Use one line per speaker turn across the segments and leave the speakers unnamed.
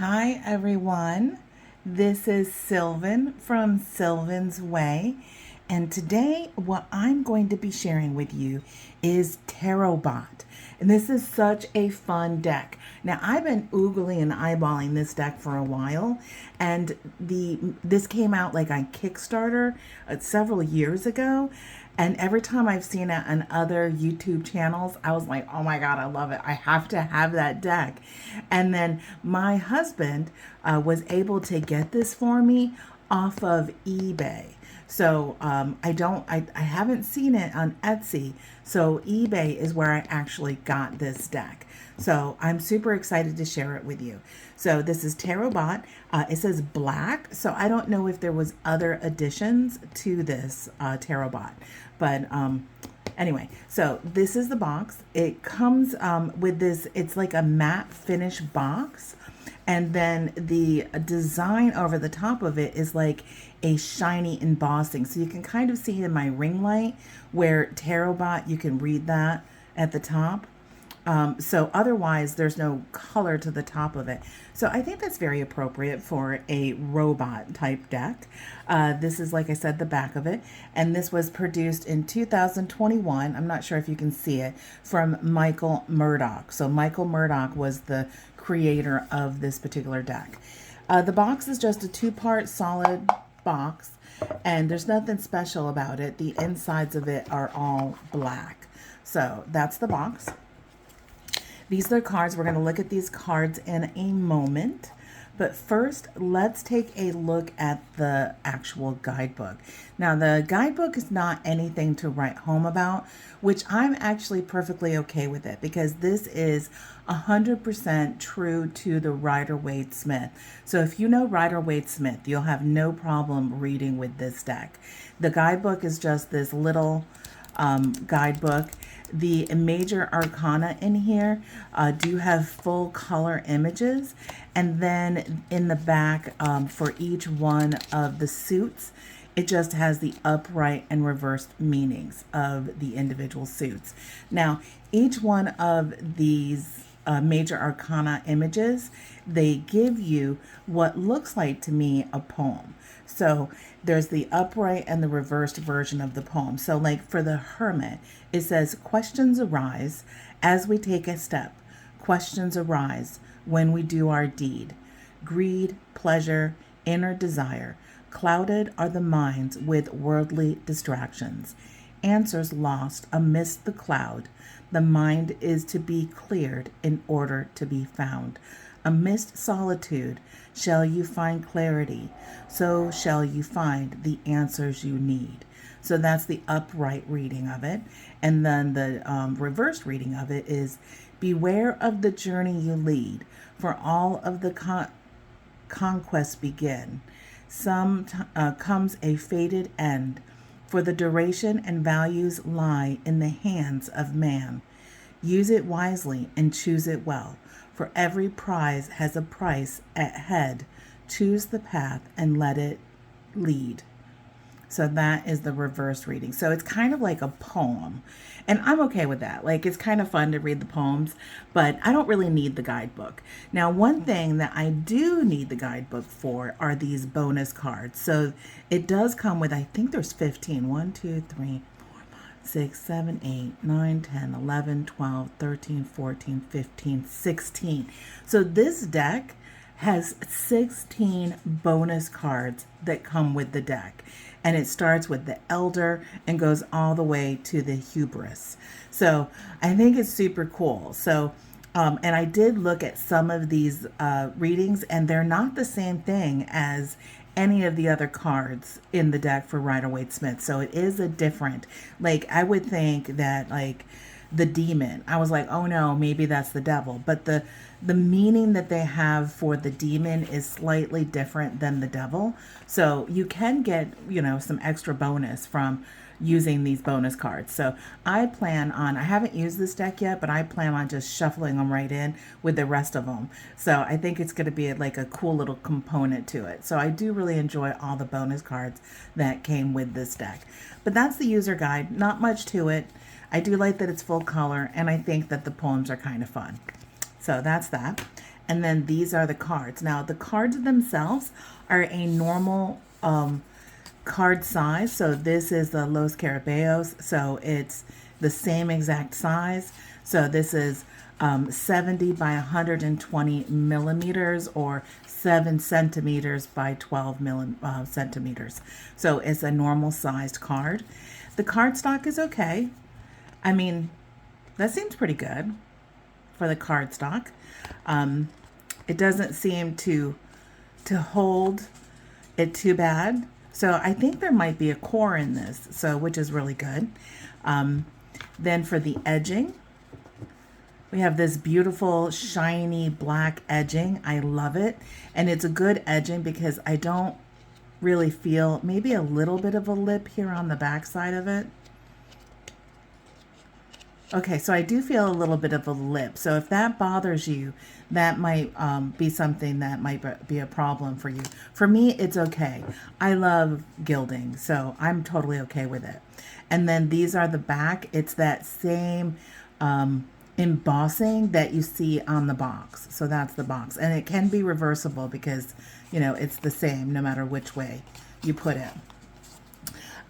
Hi everyone, this is Sylvan from Sylvan's Way, and today what I'm going to be sharing with you is Tarotbot. And this is such a fun deck. Now I've been oogling and eyeballing this deck for a while, and this came out like on Kickstarter several years ago. And every time I've seen it on other YouTube channels, I was like, oh my God, I love it. I have to have that deck. And then my husband was able to get this for me off of eBay. So I haven't seen it on Etsy. So eBay is where I actually got this deck. So I'm super excited to share it with you. So this is Tarotbot. It says black. So I don't know if there was other additions to this Tarotbot. But anyway, so this is the box. It comes with this, it's like a matte finish box. And then the design over the top of it is like a shiny embossing. So you can kind of see in my ring light where Tarotbot, you can read that at the top. So otherwise, there's no color to the top of it. So I think that's very appropriate for a robot type deck. This is, like I said, the back of it. And this was produced in 2021. I'm not sure if you can see it, from Michael Murdock. So Michael Murdock was the creator of this particular deck. The box is just a two-part solid box, and there's nothing special about it. The insides of it are all black. So that's the box. These are the cards. We're going to look at these cards in a moment. But first, let's take a look at the actual guidebook. Now, the guidebook is not anything to write home about, which I'm actually perfectly okay with it, because this is 100% true to the Rider-Waite-Smith. So if you know Rider-Waite-Smith, you'll have no problem reading with this deck. The guidebook is just this little guidebook. The major arcana in here do have full color images, and then in the back for each one of the suits, it just has the upright and reversed meanings of the individual suits. Now, each one of these major arcana images, they give you what looks like to me a poem. So there's the upright and the reversed version of the poem. So like for the Hermit, it says, questions arise as we take a step. Questions arise when we do our deed. Greed, pleasure, inner desire. Clouded are the minds with worldly distractions. Answers lost amidst the cloud. The mind is to be cleared in order to be found. Amidst solitude shall you find clarity, so shall you find the answers you need. So that's the upright reading of it. And then the reverse reading of it is, beware of the journey you lead, for all of the conquests begin. Some comes a fated end, for the duration and values lie in the hands of man. Use it wisely and choose it well, for every prize has a price at head. Choose the path and let it lead. So that is the reverse reading. So it's kind of like a poem, and I'm okay with that. Like, it's kind of fun to read the poems, but I don't really need the guidebook. Now, one thing that I do need the guidebook for are these bonus cards. So it does come with, I think there's 15. 1, 2, 3, 4, 5, 6, 7, 8, 9, 10, 11, 12, 13, 14, 15, 16. So this deck has 16 bonus cards that come with the deck. And it starts with the Elder and goes all the way to the Hubris. So I think it's super cool. So, and I did look at some of these readings, and they're not the same thing as any of the other cards in the deck for Rider-Waite-Smith. So it is a different, like, I would think that, like, the demon, I was like, oh no, maybe that's the devil. But the meaning that they have for the demon is slightly different than the devil. So you can get, you know, some extra bonus from using these bonus cards. So I plan on, I haven't used this deck yet, but I plan on just shuffling them right in with the rest of them. So I think it's going to be like a cool little component to it. So I do really enjoy all the bonus cards that came with this deck. But that's the user guide. Not much to it. I do like that it's full color, and I think that the poems are kind of fun. So that's that. And then these are the cards. Now, the cards themselves are a normal card size. So this is the Los Carabeos. So it's the same exact size. So this is 70 by 120 millimeters, or 7 centimeters by 12 centimeters. So it's a normal sized card. The cardstock is okay. I mean, that seems pretty good for the cardstock. It doesn't seem to hold it too bad. So I think there might be a core in this, so which is really good. Then for the edging, we have this beautiful shiny black edging. I love it. And it's a good edging because I don't really feel maybe a little bit of a lip here on the back side of it. Okay, so I do feel a little bit of a lip. So if that bothers you, that might be something that might be a problem for you. For me, it's okay. I love gilding, so I'm totally okay with it. And then these are the back. It's that same embossing that you see on the box. So that's the box. And it can be reversible because, you know, it's the same no matter which way you put it.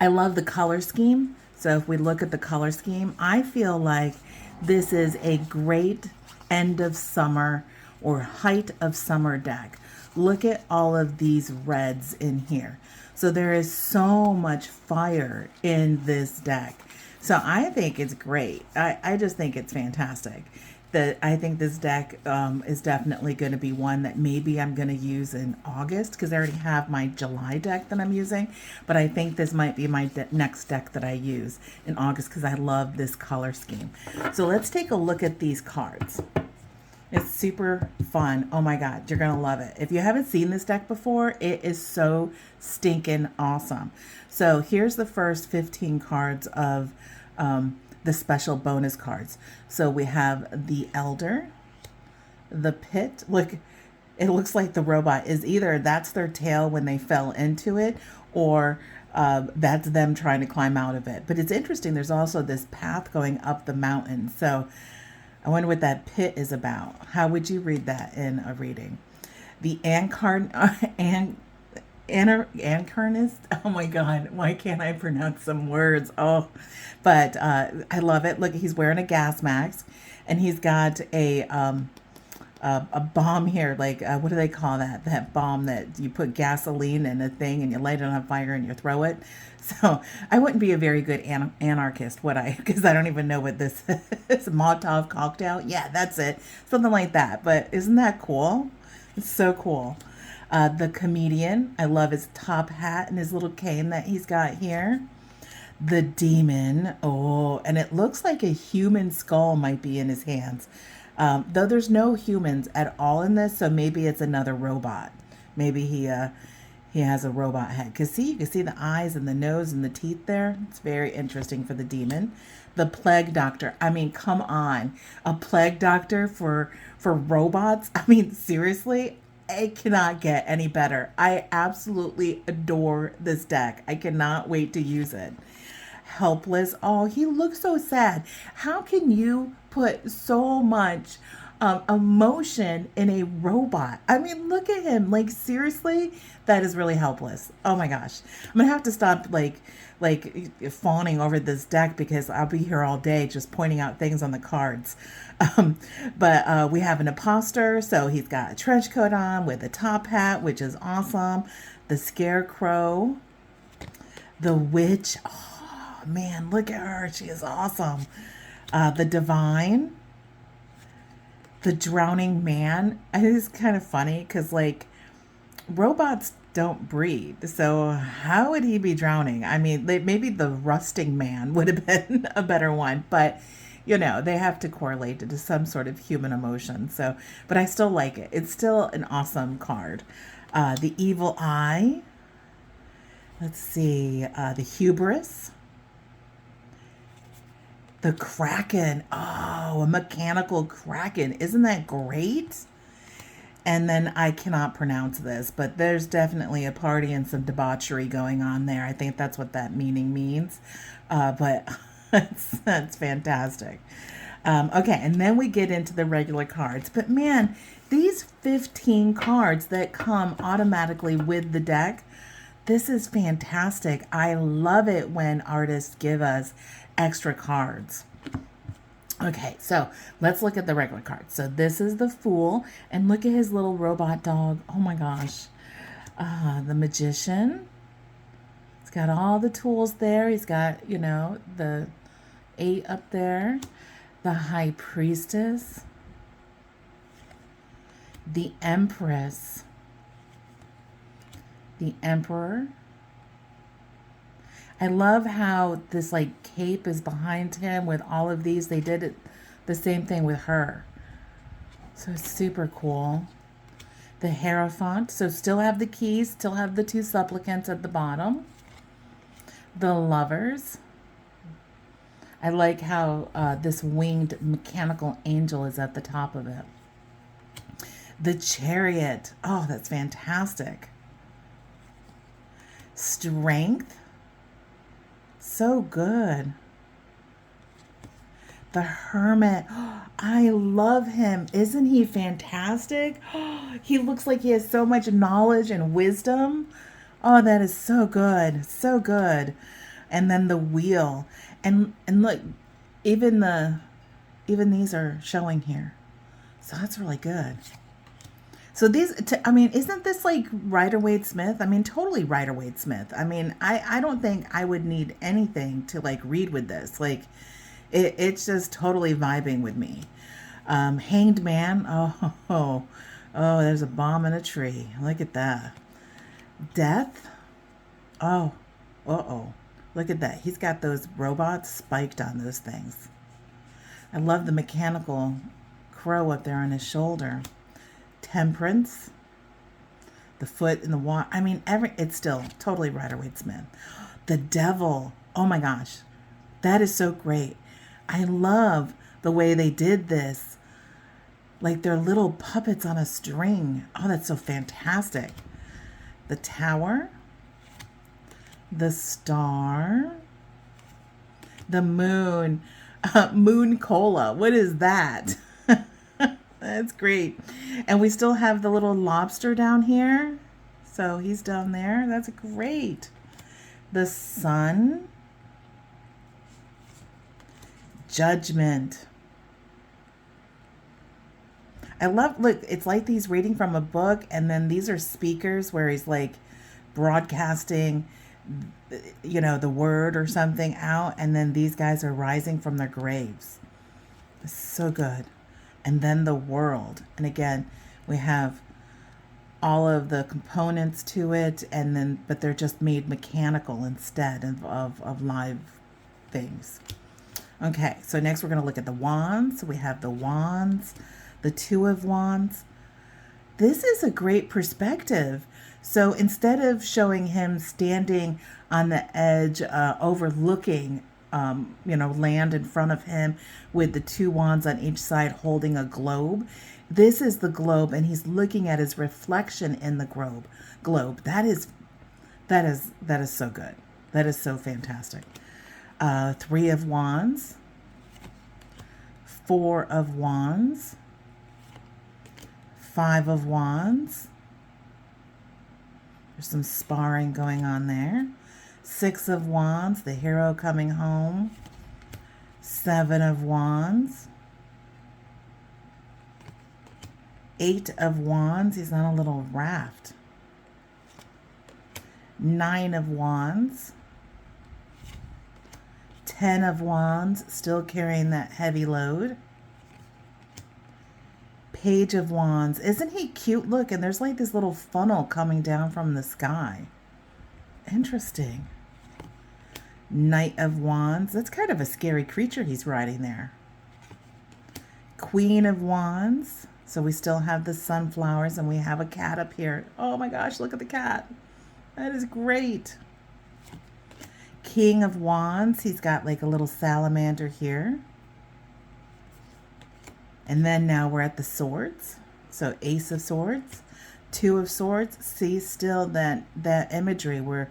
I love the color scheme. So if we look at the color scheme, I feel like this is a great end of summer or height of summer deck. Look at all of these reds in here. So there is so much fire in this deck. So I think it's great. I just think it's fantastic. I think this deck is definitely going to be one that maybe I'm going to use in August, because I already have my July deck that I'm using. But I think this might be my next deck that I use in August because I love this color scheme. So let's take a look at these cards. It's super fun. Oh my God, you're going to love it. If you haven't seen this deck before, it is so stinking awesome. So here's the first 15 cards of the special bonus cards. So we have the Elder, the Pit. Look, it looks like the robot is either that's their tail when they fell into it, or that's them trying to climb out of it. But it's interesting. There's also this path going up the mountain. So I wonder what that pit is about. How would you read that in a reading? The Ancarnist. Oh my God, why can't I pronounce some words? Oh, but I love it. Look, he's wearing a gas mask, and he's got a bomb here. Like what do they call that? That bomb that you put gasoline in a thing and you light it on fire and you throw it. So I wouldn't be a very good anarchist, would I? Because I don't even know what this is. Molotov cocktail. Yeah, that's it. Something like that. But isn't that cool? It's so cool. The Comedian. I love his top hat and his little cane that he's got here. The Demon. Oh, and it looks like a human skull might be in his hands. Though there's no humans at all in this, so maybe it's another robot. Maybe he has a robot head. Because see, you can see the eyes and the nose and the teeth there. It's very interesting for the Demon. The Plague Doctor. I mean, come on. A Plague Doctor for robots? I mean, seriously? It cannot get any better. I absolutely adore this deck. I cannot wait to use it. Helpless. Oh, he looks so sad. How can you put so much emotion in a robot? I mean, look at him. Like, seriously, that is really helpless. Oh my gosh. I'm gonna have to stop like fawning over this deck, because I'll be here all day just pointing out things on the cards. But we have an Imposter, so he's got a trench coat on with a top hat, which is awesome. The Scarecrow, the Witch. Oh man, look at her. She is awesome. The Divine, the Drowning Man. It is kind of funny because, like, robots don't breathe. So how would he be drowning? I mean, maybe the Rusting Man would have been a better one, but you know, they have to correlate it to some sort of human emotion. So, but I still like it. It's still an awesome card. The Evil Eye. Let's see. The Hubris. The Kraken. Oh, a mechanical Kraken. Isn't that great? And then I cannot pronounce this, but there's definitely a party and some debauchery going on there. I think that's what that meaning means. But that's fantastic. Okay, and then we get into the regular cards. But man, these 15 cards that come automatically with the deck, this is fantastic. I love it when artists give us extra cards. Okay, so let's look at the regular cards. So this is the Fool, and look at his little robot dog. Oh my gosh. The Magician. He's got all the tools there. He's got, you know, the 8 up there. The High Priestess. The Empress. The Emperor. I love how this like cape is behind him with all of these. They did it the same thing with her. So it's super cool. The Hierophant. So still have the keys, still have the 2 supplicants at the bottom. The Lovers. I like how this winged mechanical angel is at the top of it. The Chariot. Oh, that's fantastic. Strength. So good. The Hermit. I love him. Isn't he fantastic? He looks like he has so much knowledge and wisdom. Oh, that is so good. So good. And then the Wheel. And look, even these are showing here. So that's really good. So these, I mean, isn't this like Rider-Waite-Smith? I mean, totally Rider-Waite-Smith. I mean, I don't think I would need anything to like read with this. Like, it's just totally vibing with me. Hanged Man. Oh, there's a bomb in a tree. Look at that. Death. Oh, look at that. He's got those robots spiked on those things. I love the mechanical crow up there on his shoulder. Temperance. The Foot in the water. I mean, it's still totally Rider-Waite-Smith. The Devil. Oh my gosh. That is so great. I love the way they did this. Like they're little puppets on a string. Oh, that's so fantastic. The Tower. The Star. The Moon. Moon Cola. What is that? That's great. And we still have the little lobster down here. So he's down there. That's great. The Sun. Judgment. I love, look, it's like he's reading from a book, and then these are speakers where he's like broadcasting, you know, the word or something out, and then these guys are rising from their graves. It's so good. And then the World. And again, we have all of the components to it, and then, but they're just made mechanical instead of live things. Okay, so next we're going to look at the Wands. So we have the Wands, the 2 of Wands. This is a great perspective. So instead of showing him standing on the edge, overlooking, you know, land in front of him with the 2 wands on each side holding a globe, this is the globe, and he's looking at his reflection in the globe. That is so good. That is so fantastic. 3 of Wands, 4 of Wands, 5 of Wands. There's some sparring going on there. 6 of Wands, the hero coming home. 7 of Wands. 8 of Wands, he's on a little raft. 9 of Wands. 10 of Wands, still carrying that heavy load. Page of Wands. Isn't he cute? Look, and there's like this little funnel coming down from the sky. Interesting. Knight of Wands. That's kind of a scary creature he's riding there. Queen of Wands. So we still have the sunflowers, and we have a cat up here. Oh my gosh, look at the cat. That is great. King of Wands. He's got like a little salamander here. And then now we're at the swords. So Ace of Swords, 2 of Swords. See still that imagery where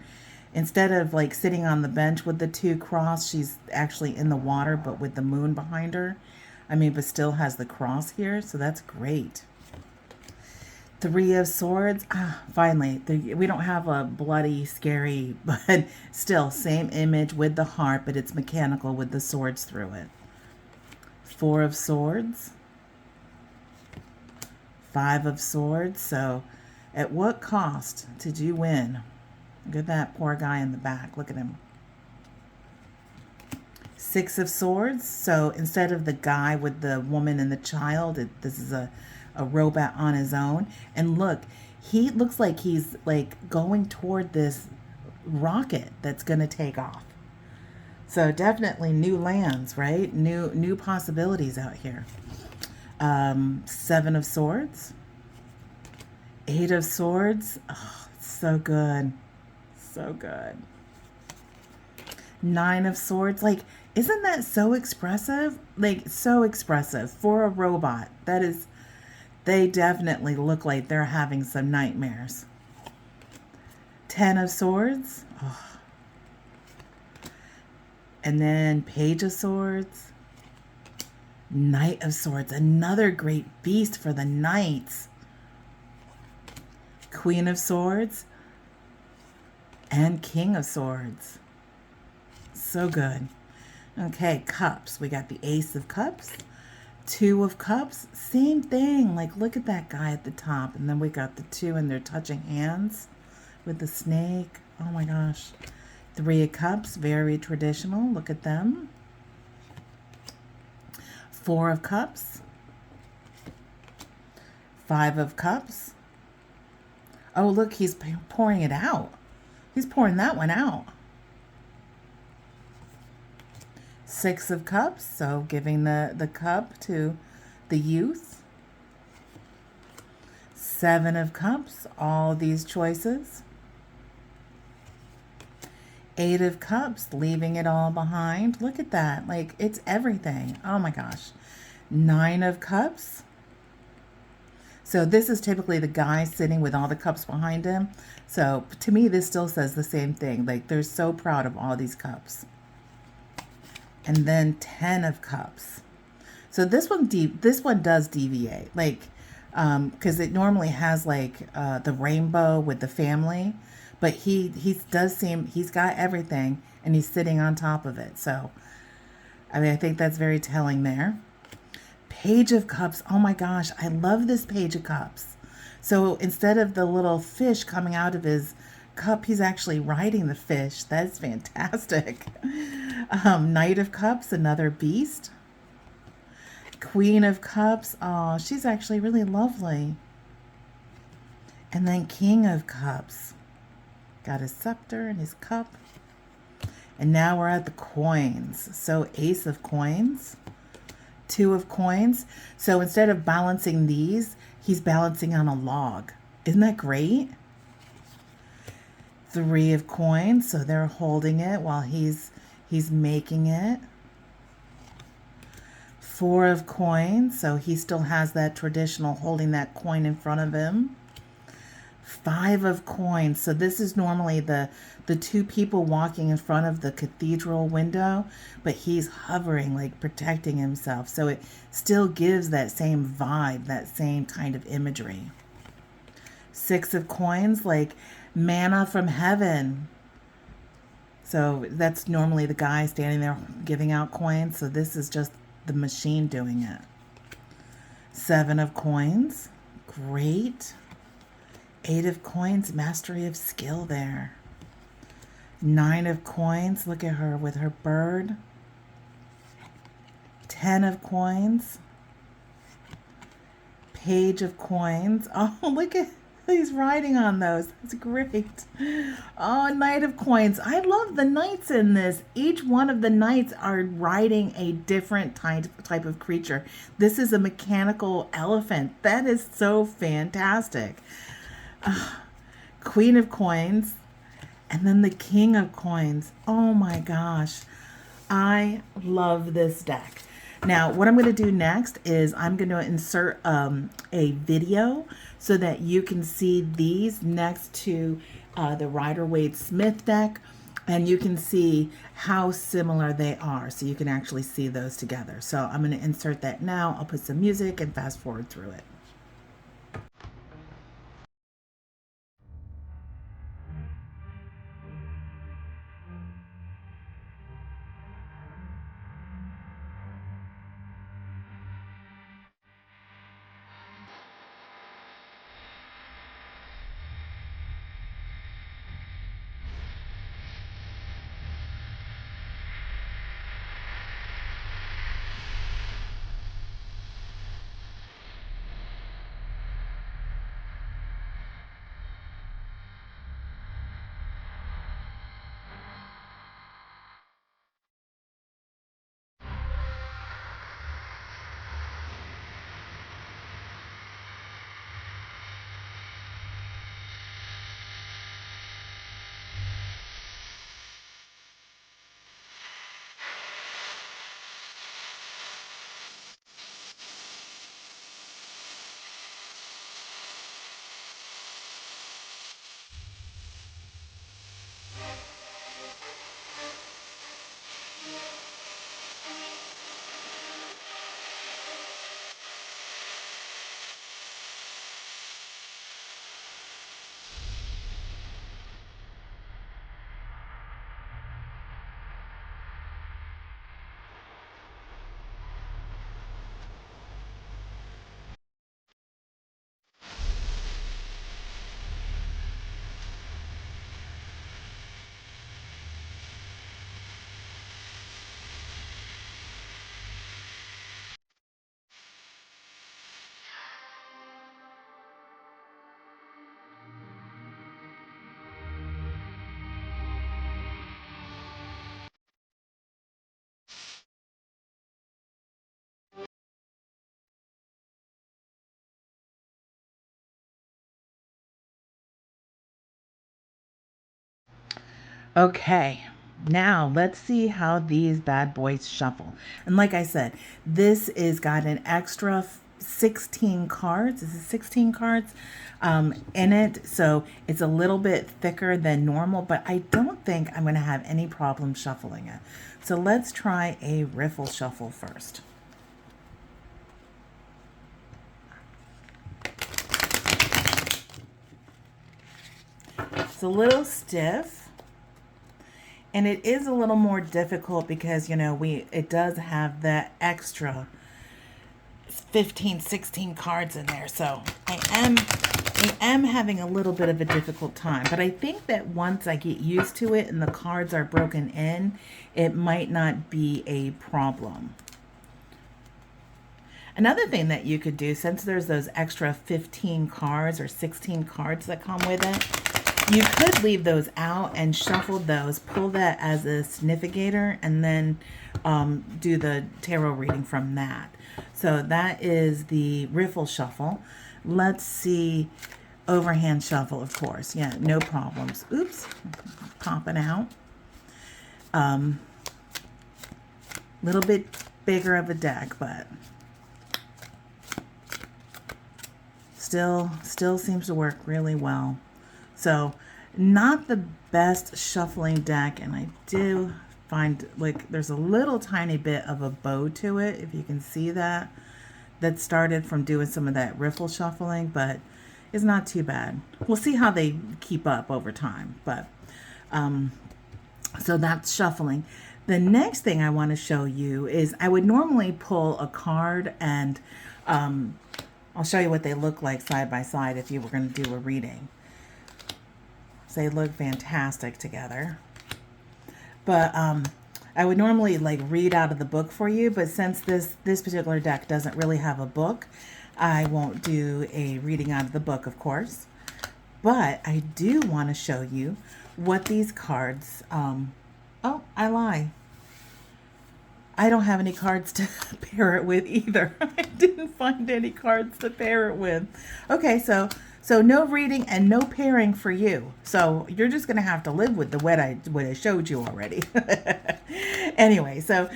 instead of like sitting on the bench with the 2 crossed, she's actually in the water, but with the moon behind her. I mean, but still has the cross here, so that's great. Three of Swords. Finally, we don't have a bloody, scary, but still same image with the heart, but it's mechanical with the swords through it. Four of Swords. Five of Swords. So at what cost did you win? Look at that poor guy in the back. Look at him. Six of Swords. So instead of the guy with the woman and the child, this is a robot on his own. And look, he looks like he's like going toward this rocket that's going to take off. So definitely new lands, right? New possibilities out here. Seven of Swords. Eight of Swords. Oh, so good. So good. Nine of Swords. Like, isn't that so expressive? Like, so expressive for a robot. That is, they definitely look like they're having some nightmares. Ten of Swords. Oh. And then Page of Swords. Knight of Swords. Another great beast for the knights. Queen of Swords. And King of Swords. So good. Okay, Cups. We got the Ace of Cups. Two of Cups. Same thing. Like, look at that guy at the top. And then we got the two and they're touching hands with the snake. Oh my gosh. Three of Cups. Very traditional. Look at them. Four of Cups. Five of Cups. Oh, look, he's pouring it out. He's pouring that one out. Six of Cups, so giving the cup to the youth. Seven of Cups, all these choices. Eight of Cups, leaving it all behind. Look at that. Like, it's everything. Oh my gosh. Nine of Cups. So this is typically the guy sitting with all the cups behind him. So to me, this still says the same thing. Like, they're so proud of all these cups. And then 10 of Cups. So this one does deviate. Like, because it normally has like the rainbow with the family. But he does seem, he's got everything and he's sitting on top of it. So, I mean, I think that's very telling there. Page of Cups. Oh my gosh, I love this Page of Cups. So instead of the little fish coming out of his cup, he's actually riding the fish. That's fantastic. Knight of Cups, another beast. Queen of Cups. Oh, she's actually really lovely. And then King of Cups. Got his scepter and his cup. And now we're at the coins. So Ace of Coins. Two of Coins. So instead of balancing these, he's balancing on a log. Isn't that great? Three of Coins. So they're holding it while he's making it. Four of Coins. So he still has that traditional holding that coin in front of him. Five of Coins. So this is normally the two people walking in front of the cathedral window, but he's hovering, like protecting himself. So it still gives that same vibe, that same kind of imagery. Six of Coins, like manna from heaven. So that's normally the guy standing there giving out coins. So this is just the machine doing it. Seven of Coins. Great. Eight of Coins, mastery of skill there. Nine of Coins, look at her with her bird. 10 of Coins. Page of Coins. Oh, look at, he's riding on those. That's great. Oh, Knight of Coins. I love the knights in this. Each one of the knights are riding a different type of creature. This is a mechanical elephant. That is so fantastic. Queen of Coins, and then the King of Coins. Oh my gosh, I love this deck. Now what I'm going to do next is I'm going to insert a video so that you can see these next to the Rider-Waite Smith deck. And you can see how similar they are. So you can actually see those together. So I'm going to insert that now. I'll put some music and fast forward through it. Okay, now let's see how these bad boys shuffle. And like I said, this is got an extra 16 cards. This is 16 cards in it. So it's a little bit thicker than normal, but I don't think I'm going to have any problem shuffling it. So let's try a riffle shuffle first. It's a little stiff. And it is a little more difficult because, you know, it does have that extra 15, 16 cards in there. So I am having a little bit of a difficult time. But I think that once I get used to it and the cards are broken in, it might not be a problem. Another thing that you could do, since there's those extra 15 cards or 16 cards that come with it, you could leave those out and shuffle those, pull that as a significator, and then do the tarot reading from that. So that is the riffle shuffle. Let's see, overhand shuffle, of course. Yeah, no problems. Oops, popping out. Little bit bigger of a deck, but still seems to work really well. So not the best shuffling deck, and I do find like there's a little tiny bit of a bow to it, if you can see that. That started from doing some of that riffle shuffling, but it's not too bad. We'll see how they keep up over time, but so that's shuffling. The next thing I want to show you is I would normally pull a card and I'll show you what they look like side by side if you were going to do a reading. So they look fantastic together. But I would normally like read out of the book for you, but since this particular deck doesn't really have a book, I won't do a reading out of the book, of course. But I do want to show you what these cards, oh, I lie. I don't have any cards to pair it with either. I didn't find any cards to pair it with. Okay, so no reading and no pairing for you. So you're just gonna have to live with what I showed you already. Anyway, so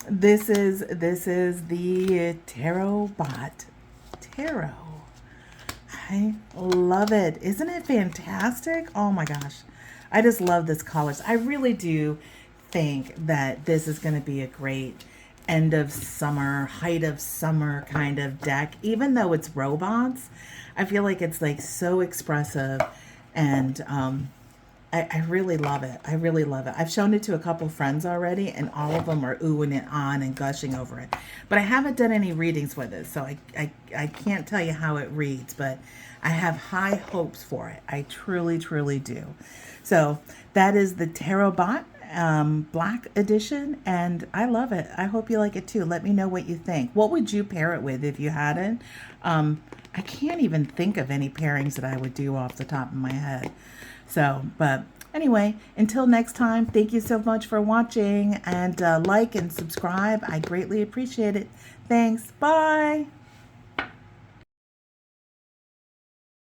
this is the Tarotbot tarot. I love it. Isn't it fantastic? Oh my gosh. I just love this colors. I really do think that this is going to be a great end of summer, height of summer kind of deck. Even though it's robots, I feel like it's like so expressive, and I really love it. I really love it. I've shown it to a couple friends already, and all of them are oohing it on and gushing over it. But I haven't done any readings with it, so I can't tell you how it reads, but I have high hopes for it. I truly, truly do. So that is the Tarotbot Black Edition, and I love it. I hope you like it too. Let me know what you think. What would you pair it with if you hadn't? I can't even think of any pairings that I would do off the top of my head. So, but anyway, until next time, thank you so much for watching, and like and subscribe. I greatly appreciate it. Thanks. Bye.